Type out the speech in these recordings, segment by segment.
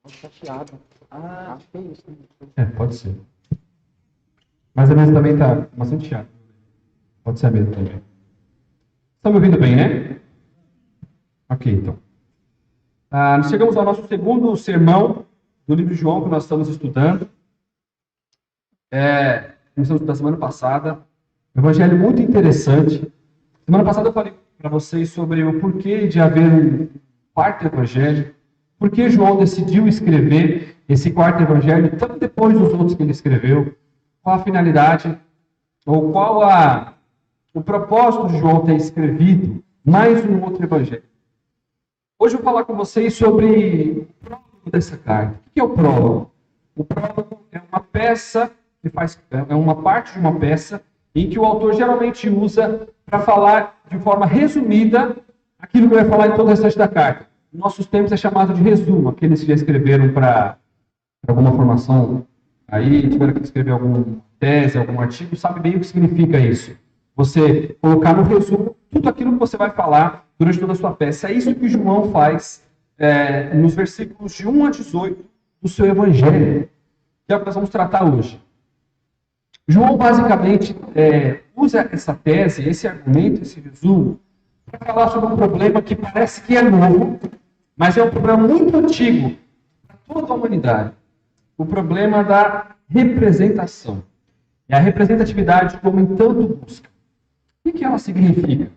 Chateado. Acho que é isso. Pode ser. Mas a mesa também está bastante chata. Pode ser a mesa também. Estão me ouvindo bem, né? Ok, então. Nós chegamos ao nosso segundo sermão do livro de João, que nós estamos estudando. Começamos da semana passada. Um evangelho muito interessante. Semana passada eu falei para vocês sobre o porquê de haver um quarto evangelho. Por que João decidiu escrever esse quarto evangelho, tanto depois dos outros que ele escreveu? Qual a finalidade, ou qual o propósito de João ter escrevido mais um outro evangelho? Hoje eu vou falar com vocês sobre o prólogo dessa carta. O que é o prólogo? O prólogo é uma peça, é uma parte de uma peça em que o autor geralmente usa para falar de forma resumida aquilo que vai falar em todo o restante da carta. Em nossos tempos é chamado de resumo. Aqueles que já escreveram para alguma formação, aí tiveram que escrever alguma tese, algum artigo, sabe bem o que significa isso. Você colocar no resumo tudo aquilo que você vai falar durante toda a sua peça. É isso que João faz nos versículos de 1 a 18 do seu evangelho, que é o que nós vamos tratar hoje. João basicamente usa essa tese, esse argumento, esse resumo, para falar sobre um problema que parece que é novo, mas é um problema muito antigo para toda a humanidade. O problema da representação. É a representatividade que o homem tanto busca. O que ela significa?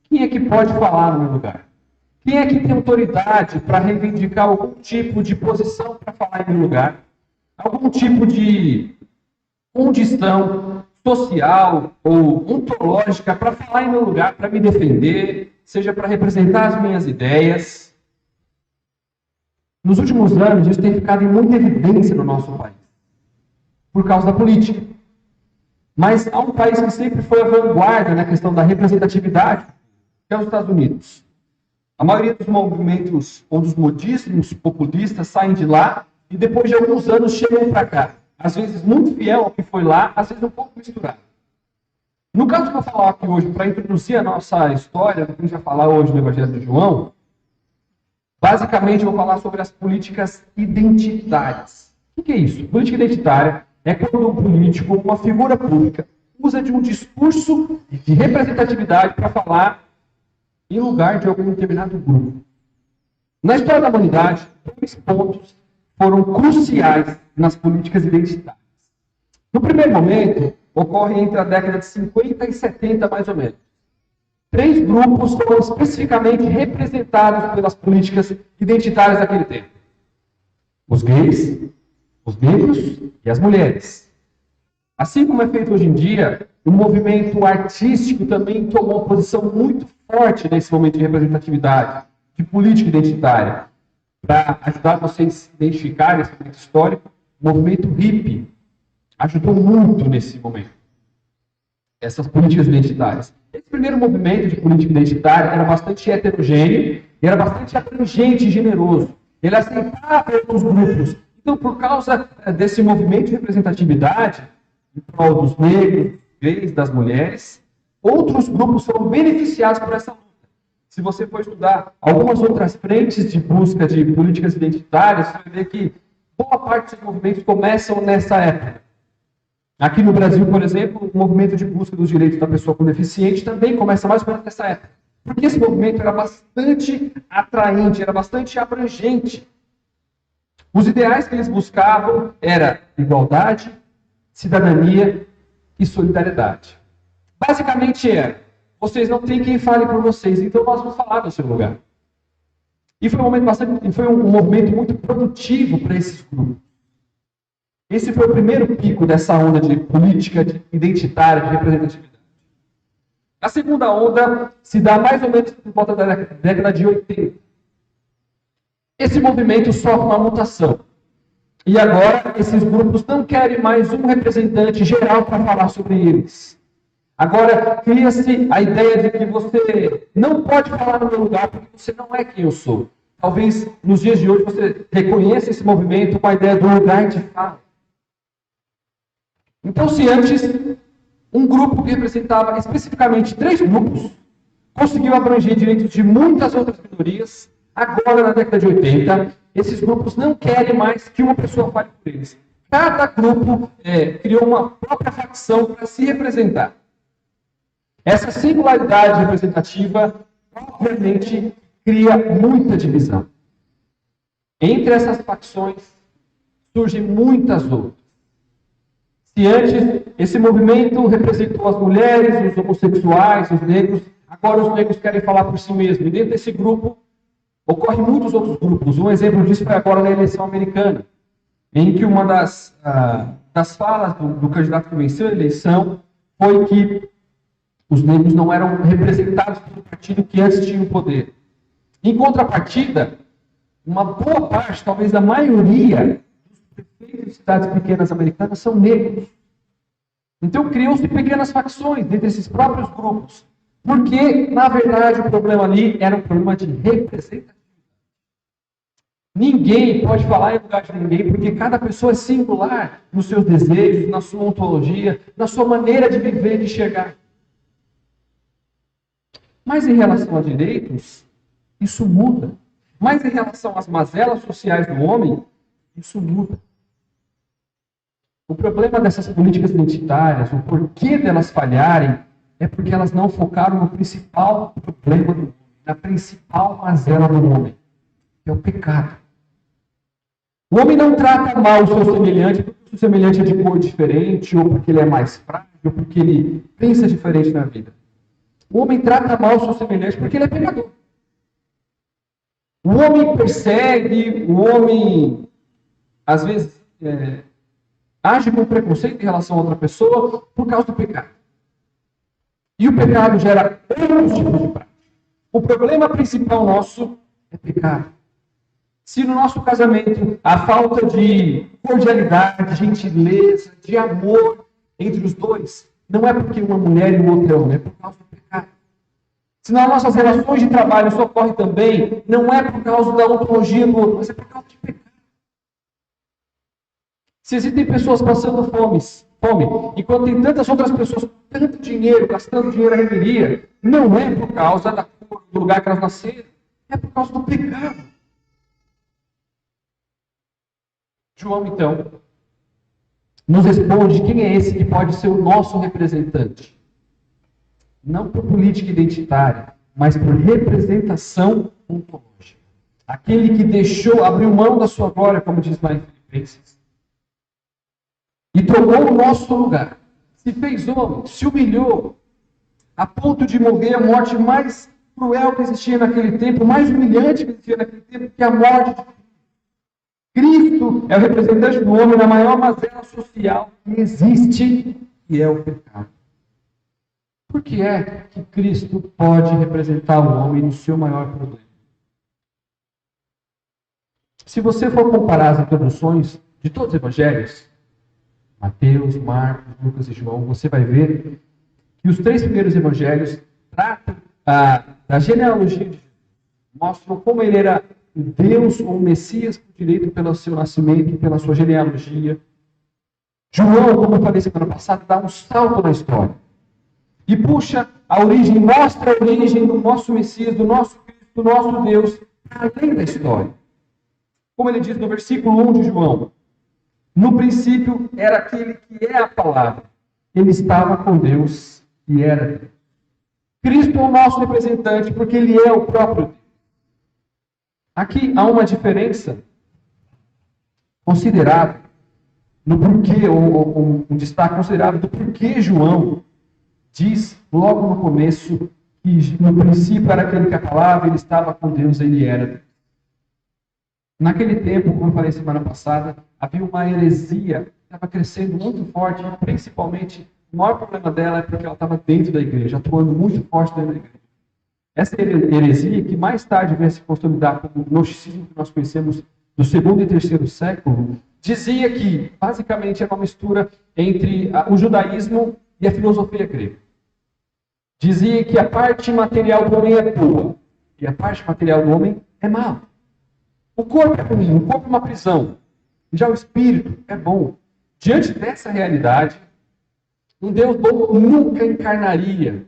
Quem é que pode falar no meu lugar? Quem é que tem autoridade para reivindicar algum tipo de posição para falar em meu lugar? Algum tipo de condição social ou ontológica para falar em meu lugar, para me defender, seja para representar as minhas ideias? Nos últimos anos, isso tem ficado em muita evidência no nosso país, por causa da política. Mas há um país que sempre foi a vanguarda na questão da representatividade, que é os Estados Unidos. A maioria dos movimentos ou dos modismos populistas saem de lá e depois de alguns anos chegam para cá. Às vezes muito fiel ao que foi lá, às vezes um pouco misturado. No caso que eu vou falar aqui hoje, para introduzir a nossa história, do que a gente vai falar hoje no Evangelho de João, basicamente eu vou falar sobre as políticas identitárias. O que é isso? Política identitária é quando um político, uma figura pública, usa de um discurso de representatividade para falar em lugar de algum determinado grupo. Na história da humanidade, 2 pontos foram cruciais nas políticas identitárias. No primeiro momento, ocorre entre a década de 50 e 70, mais ou menos. 3 grupos foram especificamente representados pelas políticas identitárias daquele tempo. Os gays, os negros e as mulheres. Assim como é feito hoje em dia, o movimento artístico também tomou uma posição muito forte nesse momento de representatividade, de política identitária. Para ajudar vocês a identificarem esse momento histórico, o movimento hippie ajudou muito nesse momento. Essas políticas identitárias. Esse primeiro movimento de política identitária era bastante heterogêneo e era bastante abrangente e generoso. Ele aceitava os grupos. Então, por causa desse movimento de representatividade, em prol dos negros, dos gays, das mulheres, outros grupos foram beneficiados por essa luta. Se você for estudar algumas outras frentes de busca de políticas identitárias, você vai ver que boa parte dos movimentos começam nessa época. Aqui no Brasil, por exemplo, o movimento de busca dos direitos da pessoa com deficiente também começa mais ou menos nessa época. Porque esse movimento era bastante atraente, era bastante abrangente. Os ideais que eles buscavam eram igualdade, cidadania e solidariedade. Basicamente era, vocês não têm quem fale por vocês, então nós vamos falar no seu lugar. E foi um movimento muito produtivo para esses grupos. Esse foi o primeiro pico dessa onda de política identitária, de representatividade. A segunda onda se dá mais ou menos por volta da década de 80. Esse movimento sofre uma mutação. E agora, esses grupos não querem mais um representante geral para falar sobre eles. Agora, cria-se a ideia de que você não pode falar no meu lugar porque você não é quem eu sou. Talvez, nos dias de hoje, você reconheça esse movimento com a ideia do lugar de fala. Então, se antes um grupo que representava especificamente 3 grupos conseguiu abranger direitos de muitas outras minorias. Agora, na década de 80, esses grupos não querem mais que uma pessoa fale por eles. Cada grupo criou uma própria facção para se representar. Essa singularidade representativa, obviamente, cria muita divisão. Entre essas facções, surgem muitas outras. Se antes esse movimento representou as mulheres, os homossexuais, os negros, agora os negros querem falar por si mesmos. E dentro desse grupo, ocorrem muitos outros grupos. Um exemplo disso foi agora na eleição americana, em que uma das falas do candidato que venceu a eleição foi que os negros não eram representados pelo partido que antes tinha o poder. Em contrapartida, uma boa parte, talvez a maioria, dos prefeitos de cidades pequenas americanas são negros. Então criam-se pequenas facções dentre esses próprios grupos, porque, na verdade, o problema ali era um problema de representatividade. Ninguém pode falar em lugar de ninguém, porque cada pessoa é singular nos seus desejos, na sua ontologia, na sua maneira de viver e de chegar. Mas em relação a direitos, isso muda. Mas em relação às mazelas sociais do homem, isso muda. O problema dessas políticas identitárias, o porquê delas falharem, é porque elas não focaram no principal problema do homem, na principal mazela do homem, que é o pecado. O homem não trata mal o seu semelhante porque o seu semelhante é de cor diferente, ou porque ele é mais frágil, ou porque ele pensa diferente na vida. O homem trata mal o seu semelhante porque ele é pecador. O homem persegue, o homem, às vezes, age com preconceito em relação a outra pessoa por causa do pecado. E o pecado gera outros tipos de prática. O problema principal nosso é pecado. Se no nosso casamento a falta de cordialidade, gentileza, de amor entre os dois, não é porque uma mulher e o outro é homem, é por causa do pecado. Se nas nossas relações de trabalho isso ocorre também, não é por causa da ontologia do outro, mas é por causa de pecado. Se existem pessoas passando fome, enquanto tem tantas outras pessoas com tanto dinheiro, gastando dinheiro à reveria, não é por causa da cor, do lugar que elas nasceram, é por causa do pecado. João, então, nos responde quem é esse que pode ser o nosso representante. Não por política identitária, mas por representação ontológica. Aquele que abriu mão da sua glória, como diz lá em Filipenses, e tomou o nosso lugar. Se fez homem, se humilhou, a ponto de morrer a morte mais cruel que existia naquele tempo, mais humilhante que existia naquele tempo, que a morte de Cristo é o representante do homem na maior mazela social que existe, que é o pecado. Por que é que Cristo pode representar o homem no seu maior problema? Se você for comparar as introduções de todos os evangelhos, Mateus, Marcos, Lucas e João, você vai ver que os 3 primeiros evangelhos tratam da genealogia de Jesus. Mostram como ele era Deus ou o Messias por direito pelo seu nascimento, pela sua genealogia. João, como eu falei semana passada, dá um salto na história. E puxa a origem, mostra a origem do nosso Messias, do nosso Cristo, do nosso Deus, além da história. Como ele diz no versículo 1 de João, no princípio era aquele que é a palavra. Ele estava com Deus e era Deus. Cristo é o nosso representante porque ele é o próprio Deus. Aqui há uma diferença considerável no porquê, ou um destaque considerável do porquê João diz logo no começo que no princípio era aquele que a palavra, ele estava com Deus, ele era Deus. Naquele tempo, como eu falei semana passada, havia uma heresia que estava crescendo muito forte, principalmente o maior problema dela é porque ela estava dentro da igreja, atuando muito forte dentro da igreja. Essa heresia, que mais tarde veio se consolidar como o gnosticismo que nós conhecemos do 2º e 3º século, dizia que, basicamente, era uma mistura entre o judaísmo e a filosofia grega. Dizia que a parte material do homem é boa e a parte material do homem é má. O corpo é ruim, o corpo é uma prisão. Já o espírito é bom. Diante dessa realidade, um Deus bom nunca encarnaria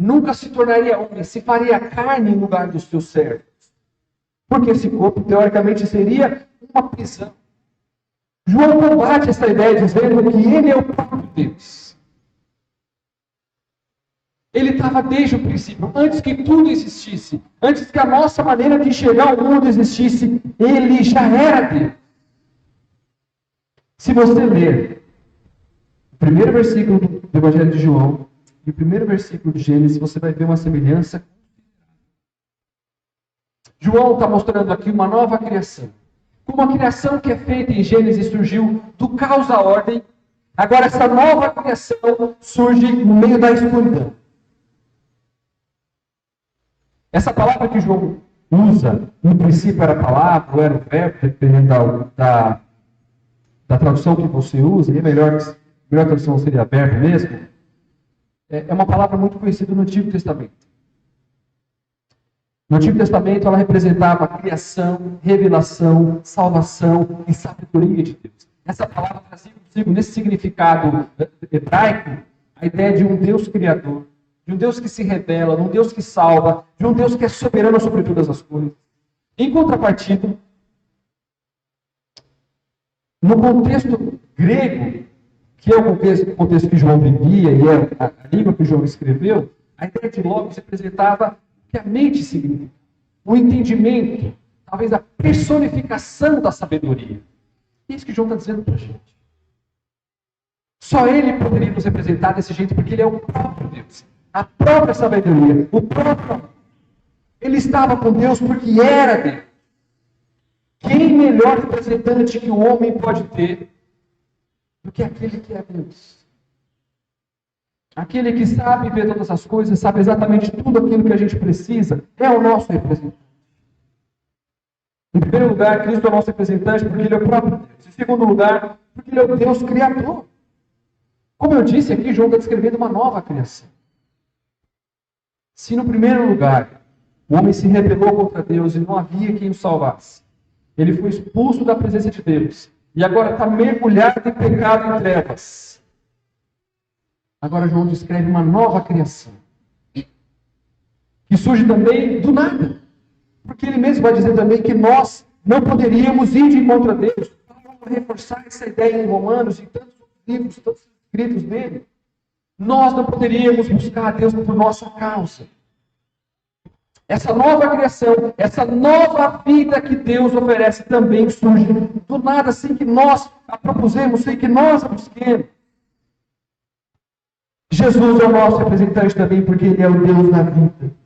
nunca se tornaria homem, se faria carne em lugar dos seus servos. Porque esse corpo, teoricamente, seria uma prisão. João combate essa ideia dizendo que ele é o próprio Deus. Ele estava desde o princípio, antes que tudo existisse, antes que a nossa maneira de enxergar o mundo existisse, ele já era Deus. Se você ler o primeiro versículo do Evangelho de João e o primeiro versículo de Gênesis, você vai ver uma semelhança. João está mostrando aqui uma nova criação. Como a criação que é feita em Gênesis surgiu do caos à ordem, agora essa nova criação surge no meio da escuridão. Essa palavra que João usa, no princípio era a palavra, ou era o verbo, dependendo da tradução que você usa, e a melhor tradução seria verbo mesmo, é uma palavra muito conhecida no Antigo Testamento. No Antigo Testamento, ela representava a criação, revelação, salvação e sabedoria de Deus. Essa palavra trazia consigo, nesse significado hebraico, a ideia de um Deus criador, de um Deus que se revela, de um Deus que salva, de um Deus que é soberano sobre todas as coisas. Em contrapartida, no contexto grego, que é o contexto que João vivia e é a língua que João escreveu, a ideia de logos representava o que a mente significa, o entendimento, talvez a personificação da sabedoria. É isso que João está dizendo para a gente. Só ele poderia nos representar desse jeito, porque ele é o próprio Deus, a própria sabedoria, o próprio. Ele estava com Deus porque era Deus. Quem melhor representante que o homem pode ter do que aquele que é Deus? Aquele que sabe ver todas as coisas, sabe exatamente tudo aquilo que a gente precisa, é o nosso representante. Em primeiro lugar, Cristo é o nosso representante porque Ele é o próprio Deus. Em segundo lugar, porque Ele é o Deus Criador. Como eu disse aqui, João está descrevendo uma nova criação. Se no primeiro lugar, o homem se rebelou contra Deus e não havia quem o salvasse, ele foi expulso da presença de Deus e agora está mergulhado em pecado e trevas. Agora João descreve uma nova criação, que surge também do nada. Porque ele mesmo vai dizer também que nós não poderíamos ir de encontro a Deus. Vamos reforçar essa ideia em Romanos e tantos livros, tantos escritos dele. Nós não poderíamos buscar a Deus por nossa causa. Essa nova criação, essa nova vida que Deus oferece também surge do nada, sem que nós a propusemos, sem que nós a busquemos. Jesus é o nosso representante também, porque Ele é o Deus da vida.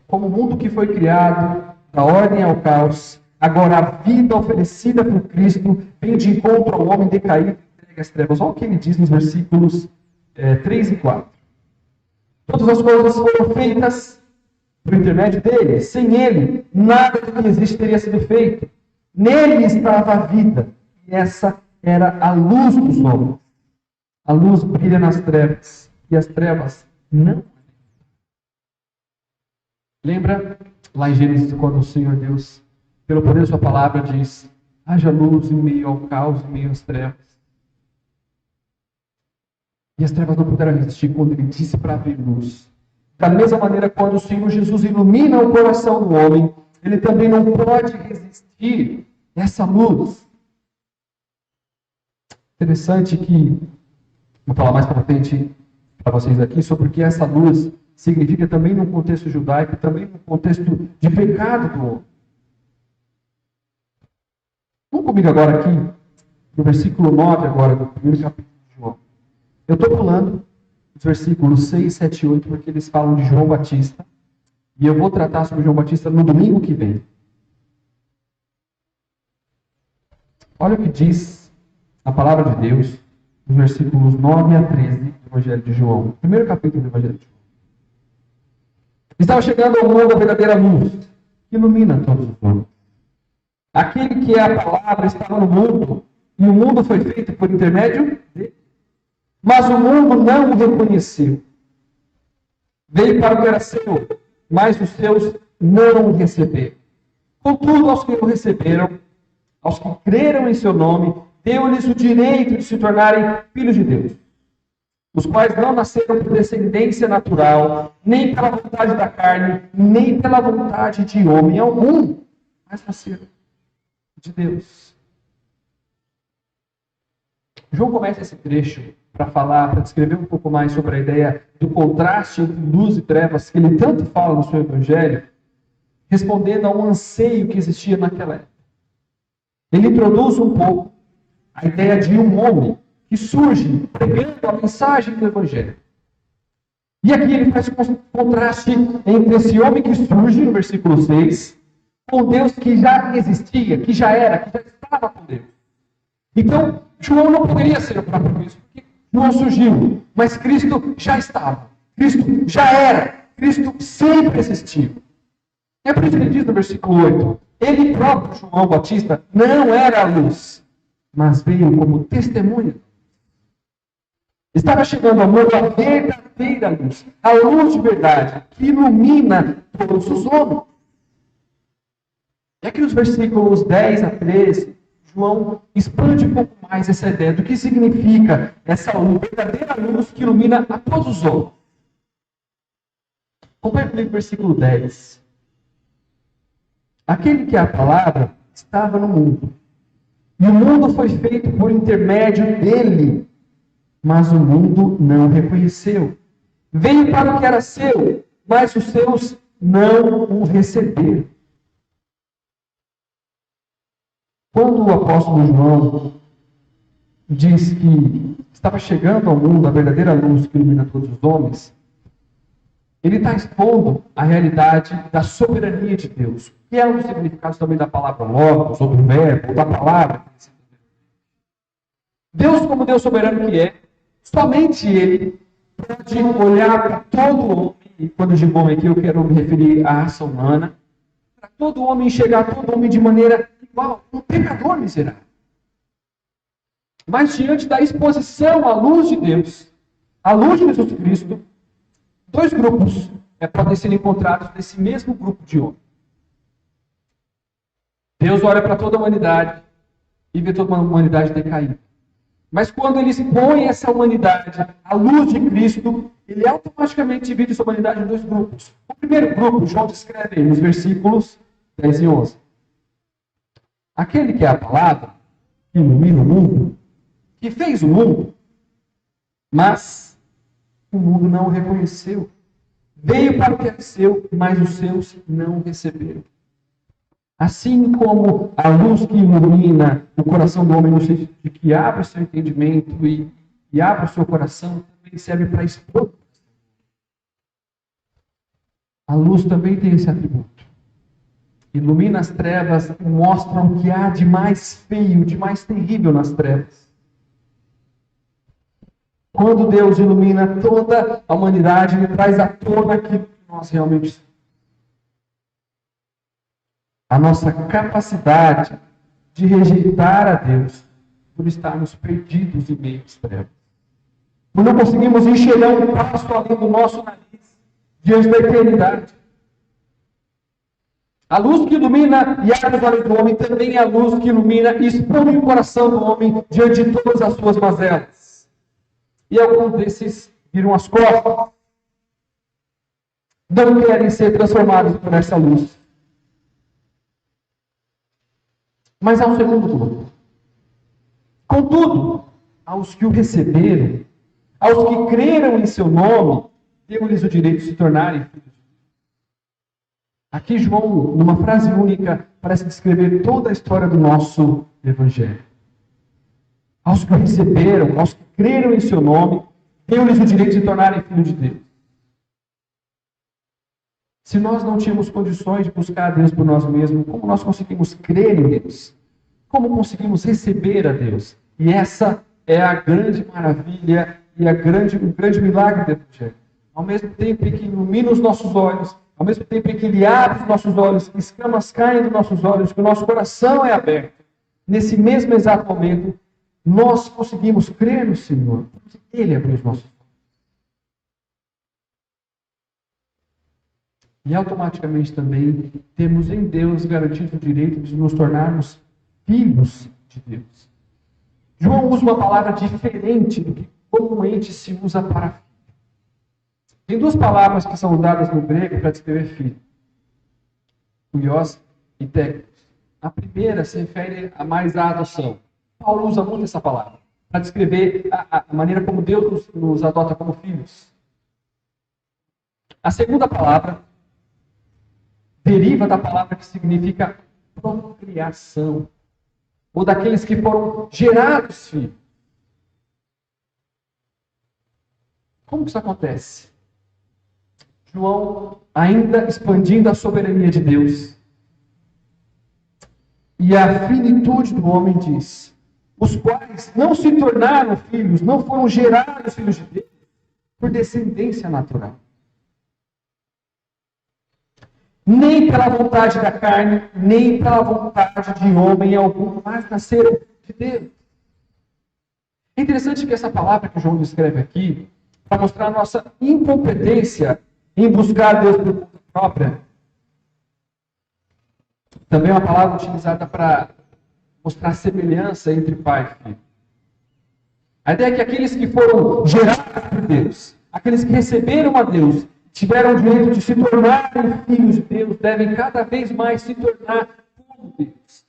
Como o mundo que foi criado, da ordem ao caos, agora a vida oferecida por Cristo vem de encontro ao homem decaído e entregue às trevas. Olha o que ele diz nos versículos 3 e 4. Todas as coisas foram feitas por intermédio dele. Sem ele, nada do que existe teria sido feito. Nele estava a vida. E essa era a luz dos homens. A luz brilha nas trevas. E as trevas não. Lembra lá em Gênesis, quando o Senhor Deus, pelo poder da sua palavra, diz: haja luz em meio ao caos, em meio às trevas. E as trevas não puderam resistir quando ele disse para haver luz. Da mesma maneira, quando o Senhor Jesus ilumina o coração do homem, ele também não pode resistir a essa luz. Interessante que, vou falar mais para frente para vocês aqui, sobre o que essa luz significa também no contexto judaico, também no contexto de pecado do homem. Vamos comigo agora aqui, no versículo 9 agora, do primeiro capítulo de João. Eu estou pulando os versículos 6, 7 e 8, porque eles falam de João Batista. E eu vou tratar sobre João Batista no domingo que vem. Olha o que diz a palavra de Deus, nos versículos 9 a 13 do Evangelho de João. Primeiro capítulo do Evangelho de João. Estava chegando ao mundo a verdadeira luz, que ilumina todos os homens. Aquele que é a palavra estava no mundo, e o mundo foi feito por intermédio dele. Mas o mundo não o reconheceu. Veio para o que era seu, mas os seus não o receberam. Contudo, aos que o receberam, aos que creram em seu nome, deu-lhes o direito de se tornarem filhos de Deus. os quais não nasceram por descendência natural, nem pela vontade da carne, nem pela vontade de homem algum, mas nasceram de Deus. João começa esse trecho para descrever um pouco mais sobre a ideia do contraste entre luz e trevas, que ele tanto fala no seu evangelho, respondendo a um anseio que existia naquela época. Ele introduz um pouco a ideia de um homem que surge pregando a mensagem do evangelho. E aqui ele faz um contraste entre esse homem que surge, no versículo 6, com Deus que já existia, que já era, que já estava com Deus. Então, João não poderia ser o próprio Cristo, porque João surgiu, mas Cristo já estava. Cristo já era. Cristo sempre existiu. É por isso que ele diz no versículo 8, ele próprio, João Batista, não era a luz, mas veio como testemunha. Estava chegando ao mundo a verdadeira luz, a luz de verdade, que ilumina todos os homens. E aqui nos versículos 10 a 13, João expande um pouco mais essa ideia do que significa essa verdadeira luz que ilumina a todos os homens. Acompanhe comigo o versículo 10. Aquele que é a palavra estava no mundo, e o mundo foi feito por intermédio dele, mas o mundo não reconheceu. Veio para o que era seu, mas os seus não o receberam. Quando o apóstolo João diz que estava chegando ao mundo a verdadeira luz que ilumina todos os homens, ele está expondo a realidade da soberania de Deus, que é um dos significados também da palavra logos, ou do verbo, ou da palavra. Deus, como Deus soberano que é, somente Ele pode olhar para todo homem, e quando eu digo homem aqui eu quero me referir à raça humana, para todo homem enxergar todo homem de maneira igual, um pecador miserável. Mas diante da exposição à luz de Deus, à luz de Jesus Cristo, dois grupos podem ser encontrados nesse mesmo grupo de homens. Deus olha para toda a humanidade e vê toda a humanidade decaída. Mas quando ele expõe essa humanidade à luz de Cristo, ele automaticamente divide essa humanidade em dois grupos. O primeiro grupo, João descreve aí nos versículos 10 e 11. Aquele que é a palavra, que ilumina o mundo, que fez o mundo, mas o mundo não o reconheceu. Veio para o que é seu, mas os seus não o receberam. Assim como a luz que ilumina o coração do homem, no sentido de que abre o seu entendimento e abre o seu coração, também serve para expor. A luz também tem esse atributo. Ilumina as trevas e mostra o que há de mais feio, de mais terrível nas trevas. Quando Deus ilumina toda a humanidade, Ele traz à tona aquilo que nós realmente somos. A nossa capacidade de rejeitar a Deus por estarmos perdidos em meio às trevas. Por não conseguimos enxergar um passo além do nosso nariz, diante da eternidade. A luz que ilumina e abre os olhos do homem também é a luz que ilumina e expõe o coração do homem diante de todas as suas mazelas. E alguns desses viram as costas. Não querem ser transformados por essa luz. Mas há um segundo grupo. Contudo, aos que o receberam, aos que creram em seu nome, deu-lhes o direito de se tornarem filhos de Deus. Aqui João, numa frase única, parece descrever toda a história do nosso Evangelho. Aos que o receberam, aos que creram em seu nome, deu-lhes o direito de se tornarem filhos de Deus. Se nós não tínhamos condições de buscar a Deus por nós mesmos, como nós conseguimos crer em Deus? Como conseguimos receber a Deus? E essa é a grande maravilha e o grande milagre do Evangelho. Ao mesmo tempo em que ilumina os nossos olhos, ao mesmo tempo em que Ele abre os nossos olhos, que escamas caem dos nossos olhos, que o nosso coração é aberto, nesse mesmo exato momento, nós conseguimos crer no Senhor, porque Ele abriu os nossos olhos. E automaticamente também temos em Deus garantido o direito de nos tornarmos filhos de Deus. João usa uma palavra diferente do que comumente se usa para filho. Tem duas palavras que são usadas no grego para descrever filho. Huios e técnicos. A primeira se refere a mais à adoção. Paulo usa muito essa palavra para descrever a maneira como Deus nos adota como filhos. A segunda palavra deriva da palavra que significa procriação, ou daqueles que foram gerados filhos. Como que isso acontece? João, ainda expandindo a soberania de Deus e a finitude do homem, diz: os quais não se tornaram filhos, não foram gerados filhos de Deus por descendência natural, nem pela vontade da carne, nem pela vontade de homem algum, mas nasceram de Deus. É interessante que essa palavra que João descreve aqui, para mostrar a nossa incompetência em buscar Deus por conta própria, também é uma palavra utilizada para mostrar semelhança entre pai e filho. A ideia é que aqueles que foram gerados por Deus, aqueles que receberam a Deus, tiveram o direito de se tornarem filhos de Deus, devem cada vez mais se tornar como Deus.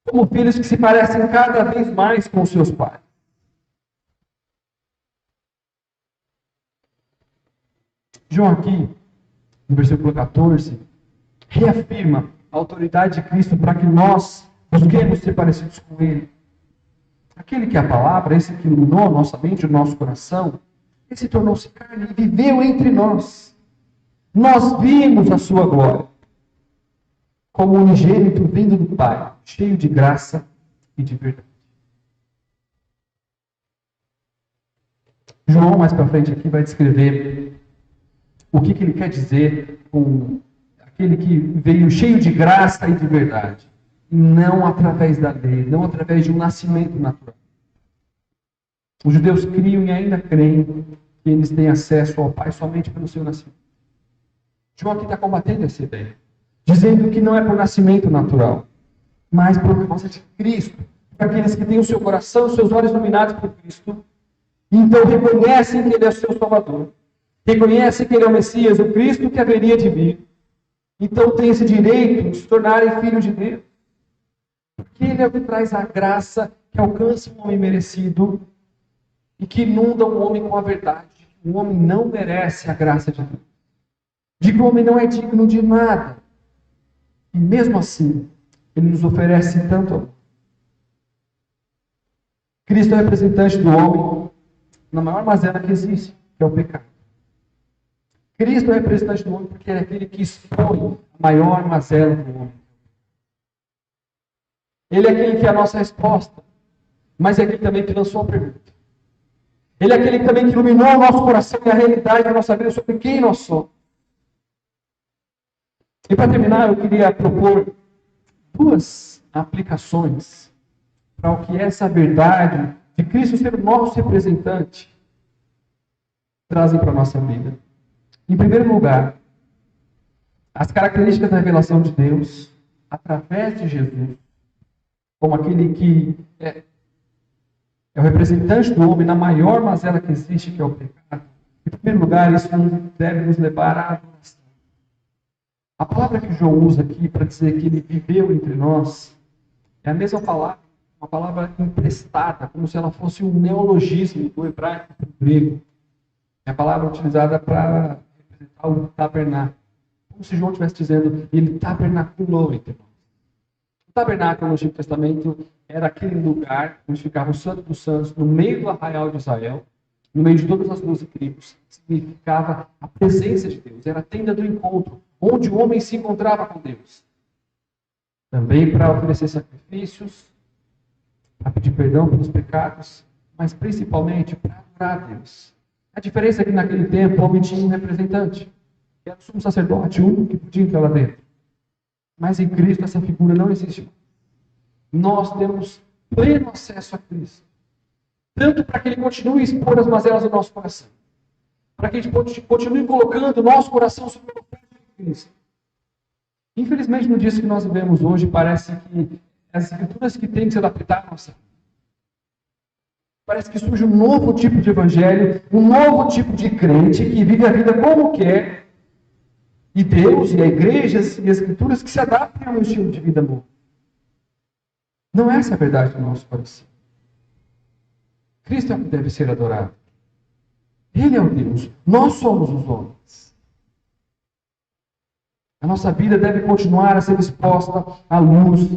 Como filhos que se parecem cada vez mais com seus pais. João aqui, no versículo 14, reafirma a autoridade de Cristo para que nós busquemos ser parecidos com Ele. Aquele que é a palavra, esse que iluminou a nossa mente, o nosso coração, ele se tornou-se carne e viveu entre nós. Nós vimos a sua glória, como unigênito vindo do Pai, cheio de graça e de verdade. João, mais para frente aqui, vai descrever o que ele quer dizer com aquele que veio cheio de graça e de verdade. Não através da lei, não através de um nascimento natural. Os judeus criam e ainda creem que eles têm acesso ao Pai somente pelo seu nascimento. João aqui está combatendo essa ideia, dizendo que não é por nascimento natural, mas por causa de Cristo. Para aqueles que têm o seu coração, os seus olhos iluminados por Cristo, então reconhecem que Ele é o seu Salvador, reconhecem que Ele é o Messias, o Cristo que haveria de vir. Então tem esse direito de se tornarem filhos de Deus. Porque Ele é o que traz a graça que alcança um homem merecido e que inunda um homem com a verdade. O homem não merece a graça de Deus. De que o homem não é digno de nada. E mesmo assim, Ele nos oferece tanto amor. Cristo é o representante do homem na maior mazela que existe, que é o pecado. Cristo é o representante do homem porque Ele é aquele que expõe a maior mazela do homem. Ele é aquele que é a nossa resposta, mas é aquele também que lançou a pergunta. Ele é aquele também que iluminou o nosso coração e a realidade da nossa vida sobre quem nós somos. E para terminar, eu queria propor duas aplicações para o que essa verdade de Cristo ser o nosso representante trazem para a nossa vida. Em primeiro lugar, as características da revelação de Deus através de Jesus, como aquele que é o representante do homem na maior mazela que existe, que é o pecado. Em primeiro lugar, isso deve nos levar à adoração. A palavra que João usa aqui para dizer que ele viveu entre nós é a mesma palavra, uma palavra emprestada, como se ela fosse um neologismo do hebraico para o grego. É a palavra utilizada para representar o tabernáculo. Como se João estivesse dizendo, ele tabernaculou entre nós. O tabernáculo no Antigo Testamento era aquele lugar onde ficava o Santo dos Santos, no meio do arraial de Israel, no meio de todas as 12 tribos. Significava a presença de Deus, era a tenda do encontro, onde o homem se encontrava com Deus. Também para oferecer sacrifícios, para pedir perdão pelos pecados, mas principalmente para adorar a Deus. A diferença é que naquele tempo o homem tinha um representante, que era o sumo sacerdote, o único que podia entrar lá dentro. Mas em Cristo essa figura não existe. Nós temos pleno acesso a Cristo. Tanto para que Ele continue a expor as mazelas do nosso coração. Para que a gente continue colocando o nosso coração sobre o oferta de Cristo. Infelizmente, no dia que nós vivemos hoje, parece que as escrituras que têm que se adaptar à nossa vida. Parece que surge um novo tipo de evangelho, um novo tipo de crente que vive a vida como quer. E Deus, e a igreja, e as escrituras que se adaptem ao meu estilo de vida novo. Não é essa a verdade do nosso coração. Cristo é o que deve ser adorado. Ele é o Deus. Nós somos os homens. A nossa vida deve continuar a ser exposta à luz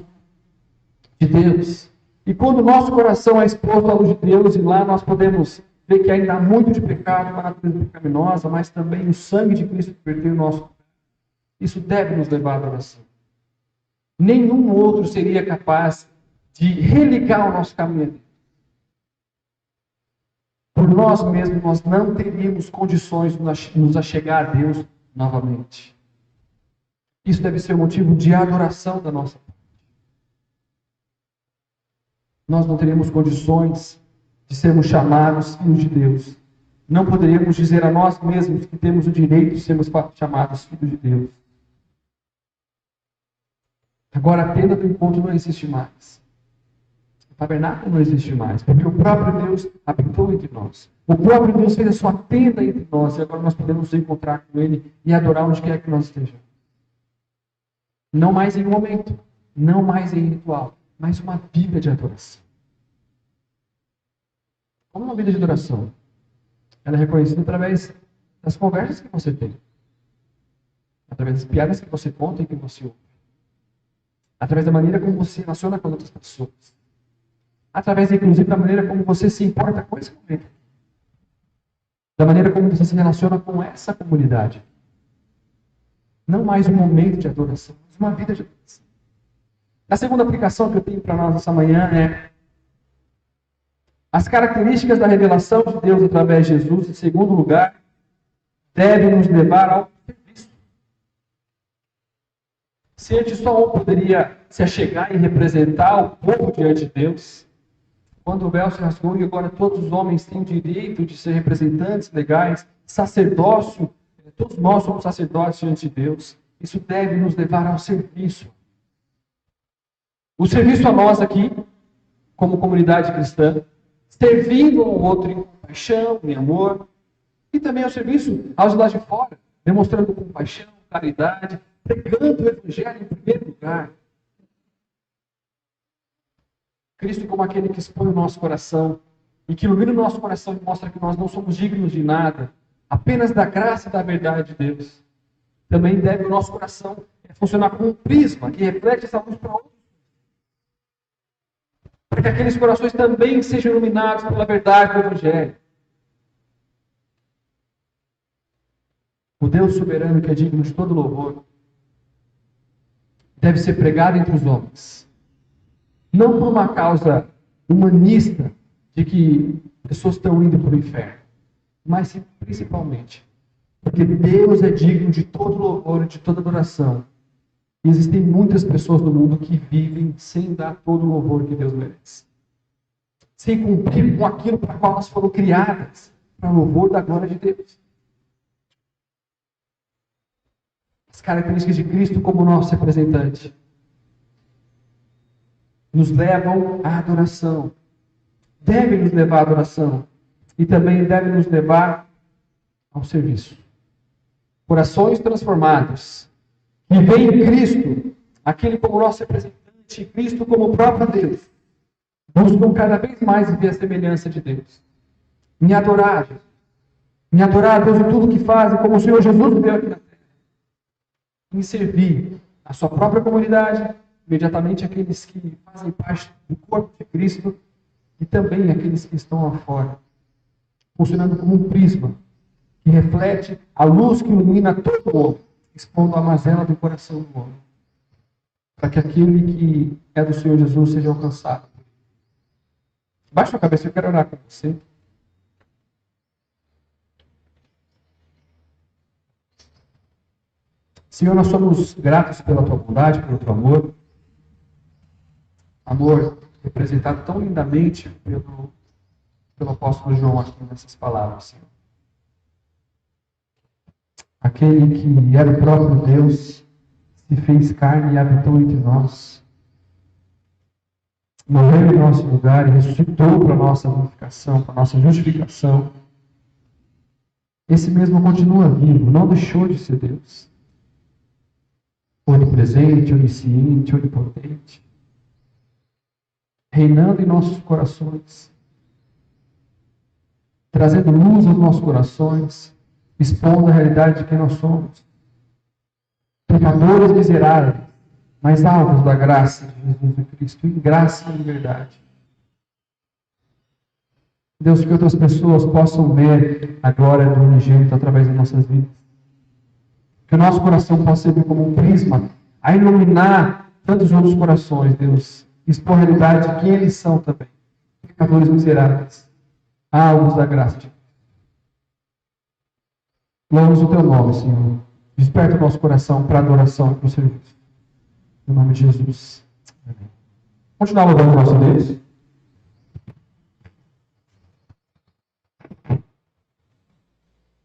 de Deus. E quando o nosso coração é exposto à luz de Deus, e lá nós podemos ver que ainda há muito de pecado, uma natureza pecaminosa, mas também o sangue de Cristo que verteu o nosso. Isso deve nos levar à oração. Nenhum outro seria capaz de religar o nosso caminho. Por nós mesmos, nós não teríamos condições de nos achegar a Deus novamente. Isso deve ser motivo de adoração da nossa parte. Nós não teríamos condições de sermos chamados filhos de Deus. Não poderíamos dizer a nós mesmos que temos o direito de sermos chamados filhos de Deus. Agora a tenda do encontro não existe mais. O tabernáculo não existe mais, porque o próprio Deus habitou entre nós. O próprio Deus fez a sua tenda entre nós, e agora nós podemos nos encontrar com Ele e adorar onde quer que nós estejamos. Não mais em um momento, não mais em ritual, mas uma vida de adoração. Como uma vida de adoração? Ela é reconhecida através das conversas que você tem, através das piadas que você conta e que você ouve, através da maneira como você se relaciona com outras pessoas, através, inclusive, da maneira como você se importa com esse momento, da maneira como você se relaciona com essa comunidade. Não mais um momento de adoração, mas uma vida de adoração. A segunda aplicação que eu tenho para nós essa manhã é as características da revelação de Deus através de Jesus, em segundo lugar, devem nos levar ao serviço. Se antes só um poderia se achegar e representar o povo diante de Deus, quando o véu se rasgou e agora todos os homens têm o direito de ser representantes legais, sacerdócio, todos nós somos sacerdotes diante de Deus, isso deve nos levar ao serviço. O serviço a nós aqui, como comunidade cristã, servindo ao outro em compaixão, em amor, e também ao serviço aos lá de fora, demonstrando compaixão, caridade, pregando o Evangelho em primeiro lugar. Cristo como aquele que expõe o nosso coração e que ilumina o nosso coração e mostra que nós não somos dignos de nada, apenas da graça e da verdade de Deus. Também deve o nosso coração funcionar como um prisma que reflete essa luz para outros. Para que aqueles corações também sejam iluminados pela verdade do Evangelho. O Deus soberano que é digno de todo louvor deve ser pregado entre os homens. Não por uma causa humanista de que pessoas estão indo para o inferno, mas principalmente porque Deus é digno de todo louvor e de toda adoração. E existem muitas pessoas no mundo que vivem sem dar todo o louvor que Deus merece. Sem cumprir com aquilo para qual elas foram criadas, para o louvor da glória de Deus. As características de Cristo como nosso representante nos levam à adoração. Devem nos levar à adoração. E também devem nos levar ao serviço. Corações transformados. Que veem Cristo, aquele como nosso representante, Cristo como o próprio Deus. Buscam cada vez mais viver a semelhança de Deus. Me adorar, Jesus. Me adorar a Deus em tudo que fazem, como o Senhor Jesus viveu aqui na terra. Em servir a sua própria comunidade, imediatamente aqueles que fazem parte do corpo de Cristo e também aqueles que estão lá fora, funcionando como um prisma que reflete a luz que ilumina todo o homem, expondo a mazela do coração do homem, para que aquele que é do Senhor Jesus seja alcançado. Baixa a cabeça, eu quero orar com você. Senhor, nós somos gratos pela tua bondade, pelo teu amor. Amor representado tão lindamente pelo apóstolo João aqui nessas palavras, Senhor. Aquele que era o próprio Deus se fez carne e habitou entre nós. morreu em nosso lugar e ressuscitou para a nossa glorificação, para a nossa justificação. Esse mesmo continua vivo, não deixou de ser Deus. Onipresente, onisciente, onipotente. Reinando em nossos corações. Trazendo luz aos nossos corações. Expondo a realidade de quem nós somos. Pecadores miseráveis, mas alvos da graça de Jesus Cristo, em graça e em verdade. Deus, que outras pessoas possam ver a glória do unigênito através das nossas vidas. Que o nosso coração possa servir como um prisma a iluminar tantos outros corações, Deus. Expor a realidade de quem eles são também. Pecadores miseráveis, alvos da graça de Deus. Louvamos o teu nome, Senhor. Desperta o nosso coração para a adoração e para o serviço. Em nome de Jesus. Amém. Continuar louvando o nosso Deus.